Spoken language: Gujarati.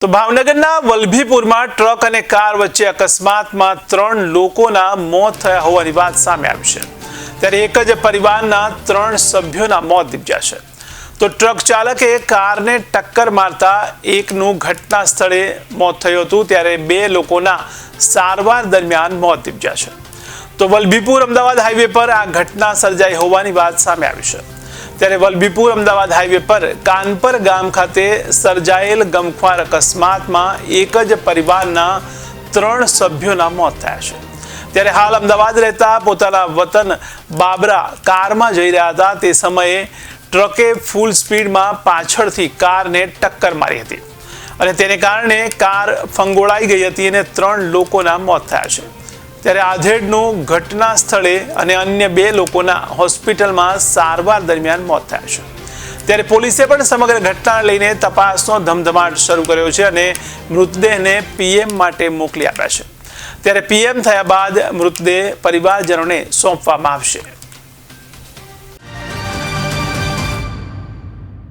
તો ભાવનગરના વલભીપુરમાં ટ્રક અને કાર વચ્ચે અકસ્માતમાં 3 લોકોના મોત થયા હોવાની વાત સામે આવી છે। ત્યારે એક જ પરિવારના 3 સભ્યોના મોત નીપજ્યા છે। તો ટ્રક ચાલકે કારને ટક્કર મારતા એકનું ઘટના સ્થળે મોત થયું હતું, ત્યારે 2 લોકોના સારવાર દરમિયાન મોત નીપજ્યા છે। તો વલભીપુર અમદાવાદ હાઈવે પર આ ઘટના સર્જાઈ હોવાની વાત સામે આવી છે। ત્યારે વલભીપુર અમદાવાદ હાઈવે પર કાનપર ગામ ખાતે સર્જાયેલ ગમખ્વાર અકસ્માતમાં એક જ પરિવારના 3 સભ્યોના મોત થયા છે। ત્યારે હાલ અમદાવાદ રહેતા પોતાના વતન બાબરા કારમાં જઈ રહ્યા હતા, તે સમયે ટ્રકે ફૂલ સ્પીડમાં પાછળથી કારને ટક્કર મારી હતી અને તેને કારણે કાર ફંગોળાઈ ગઈ હતી અને 3 લોકોના મોત થયા છે। ત્યારે આધેડનું ઘટના સ્થળે અને અન્ય 2 લોકોના હોસ્પિટલમાં સારવાર દરમિયાન મોત થયા છે। ત્યારે પોલીસે પણ સમગ્ર ઘટનાને લઈને તપાસનો ધમધમાટ શરૂ કર્યો છે અને મૃતદેહને પીએમ માટે મોકલી આપ્યા છે। ત્યારે પીએમ થયા બાદ મૃતદેહ પરિવારજનોને સોંપવામાં આવશે।